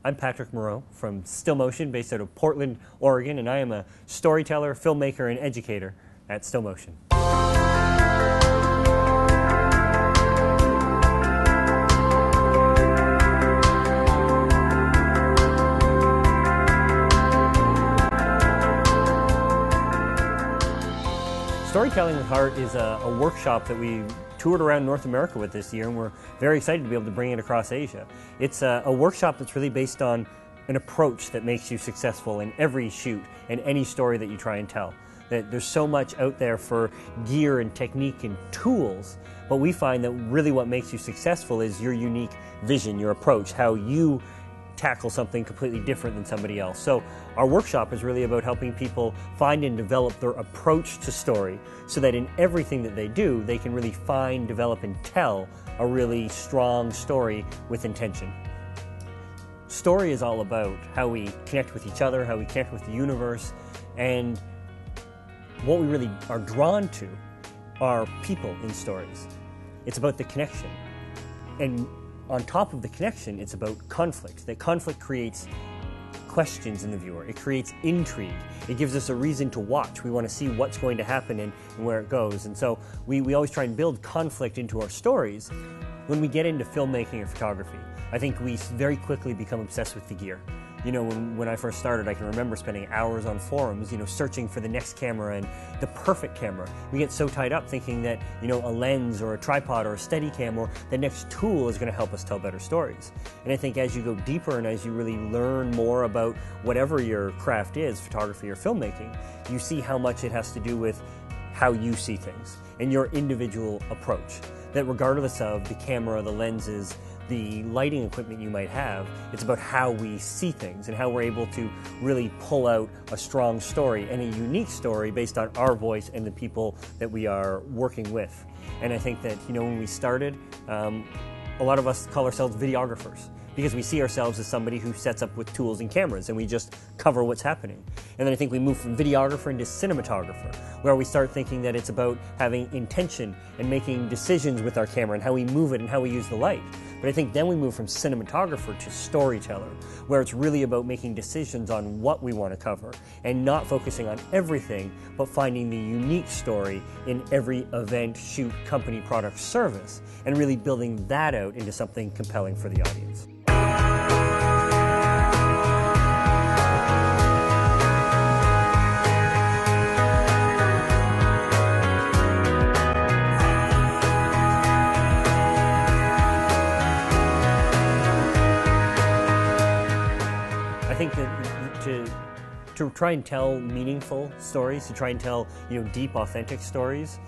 I'm Patrick Moreau from Still Motion, based out of Portland, Oregon, and I am a storyteller, filmmaker, and educator at Still Motion. Storytelling with Heart is a workshop that we toured around North America with this year, and we're very excited to be able to bring it across Asia. It's a workshop that's really based on an approach that makes you successful in every shoot and any story that you try and tell. That there's so much out there for gear and technique and tools, but we find that really what makes you successful is your unique vision, your approach, how you tackle something completely different than somebody else. So our workshop is really about helping people find and develop their approach to story so that in everything that they do, they can really find, develop, and tell a really strong story with intention. Story is all about how we connect with each other, how we connect with the universe, and what we really are drawn to are people in stories. It's about the connection. And on top of the connection, it's about conflict. That conflict creates questions in the viewer. It creates intrigue. It gives us a reason to watch. We want to see what's going to happen and where it goes. And so we always try and build conflict into our stories. When we get into filmmaking or photography, I think we very quickly become obsessed with the gear. You know, when I first started, I can remember spending hours on forums, searching for the next camera and the perfect camera. We get so tied up thinking that, a lens or a tripod or a Steadicam or the next tool is going to help us tell better stories. And I think as you go deeper and as you really learn more about whatever your craft is, photography or filmmaking, you see how much it has to do with how you see things and your individual approach. That regardless of the camera, the lenses, the lighting equipment you might have, it's about how we see things and how we're able to really pull out a strong story and a unique story based on our voice and the people that we are working with. And I think that, when we started, a lot of us call ourselves videographers because we see ourselves as somebody who sets up with tools and cameras and we just cover what's happening. And then I think we move from videographer into cinematographer, where we start thinking that it's about having intention and making decisions with our camera and how we move it and how we use the light. But I think then we move from cinematographer to storyteller, where it's really about making decisions on what we want to cover and not focusing on everything, but finding the unique story in every event, shoot, company, product, service, and really building that out into something compelling for the audience. I think that to try and tell meaningful stories, to try and tell deep, authentic stories,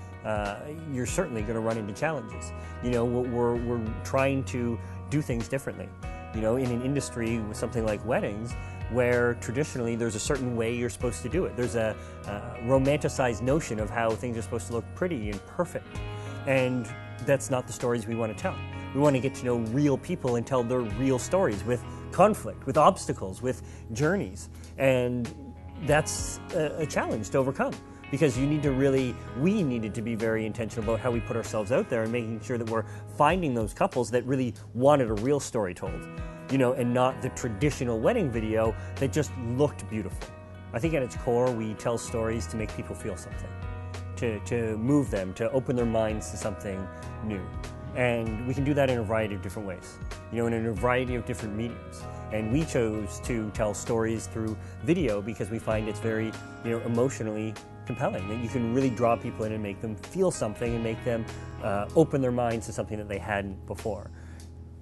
you're certainly going to run into challenges. We're trying to do things differently. In an industry with something like weddings, where traditionally there's a certain way you're supposed to do it. There's a romanticized notion of how things are supposed to look pretty and perfect, and that's not the stories we want to tell. We want to get to know real people and tell their real stories with conflict, with obstacles, with journeys. And that's a challenge to overcome because we needed to be very intentional about how we put ourselves out there and making sure that we're finding those couples that really wanted a real story told, and not the traditional wedding video that just looked beautiful. I think at its core, we tell stories to make people feel something, to move them, to open their minds to something new. And we can do that in a variety of different ways, in a variety of different mediums. And we chose to tell stories through video because we find it's very, emotionally compelling, that you can really draw people in and make them feel something and make them open their minds to something that they hadn't before.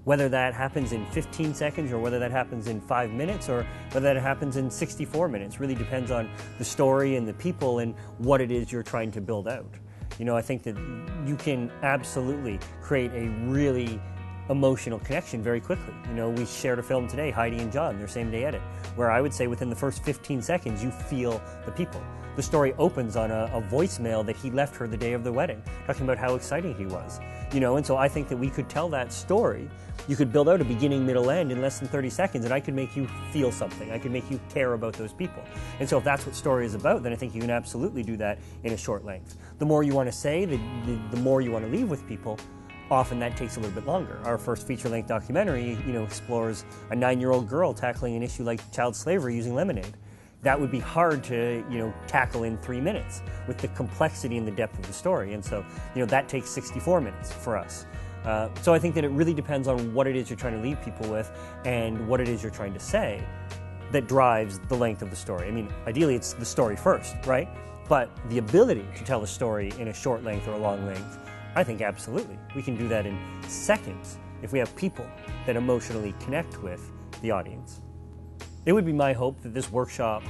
Whether that happens in 15 seconds or whether that happens in 5 minutes or whether that happens in 64 minutes really depends on the story and the people and what it is you're trying to build out. I think that you can absolutely create a really emotional connection very quickly. We shared a film today, Heidi and John, their same day edit, where I would say within the first 15 seconds you feel the people. The story opens on a voicemail that he left her the day of the wedding, talking about how exciting he was. And so I think that we could tell that story. You could build out a beginning, middle, end in less than 30 seconds, and I could make you feel something. I could make you care about those people. And so if that's what story is about, then I think you can absolutely do that in a short length. The more you want to say, the more you want to leave with people, often that takes a little bit longer. Our first feature-length documentary, explores a 9-year-old girl tackling an issue like child slavery using lemonade. That would be hard to, tackle in 3 minutes with the complexity and the depth of the story. And so, that takes 64 minutes for us. So I think that it really depends on what it is you're trying to leave people with and what it is you're trying to say that drives the length of the story. I mean, ideally it's the story first, right? But the ability to tell a story in a short length or a long length, I think absolutely. We can do that in seconds if we have people that emotionally connect with the audience. It would be my hope that this workshop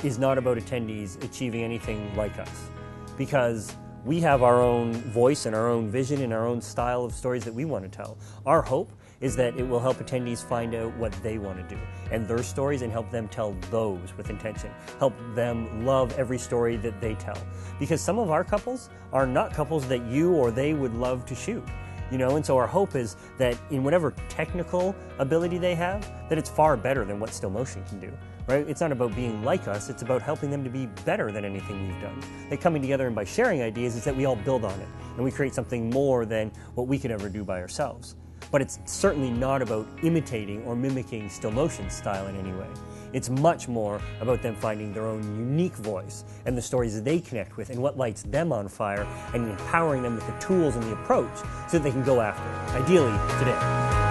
is not about attendees achieving anything like us, because we have our own voice and our own vision and our own style of stories that we want to tell. Our hope is that it will help attendees find out what they want to do and their stories, and help them tell those with intention. Help them love every story that they tell. Because some of our couples are not couples that you or they would love to shoot. And so our hope is that in whatever technical ability they have, that it's far better than what still motion can do, right? It's not about being like us, it's about helping them to be better than anything we've done. That coming together and by sharing ideas is that we all build on it, and we create something more than what we could ever do by ourselves. But it's certainly not about imitating or mimicking still motion style in any way. It's much more about them finding their own unique voice and the stories they connect with and what lights them on fire, and empowering them with the tools and the approach so that they can go after it, ideally today.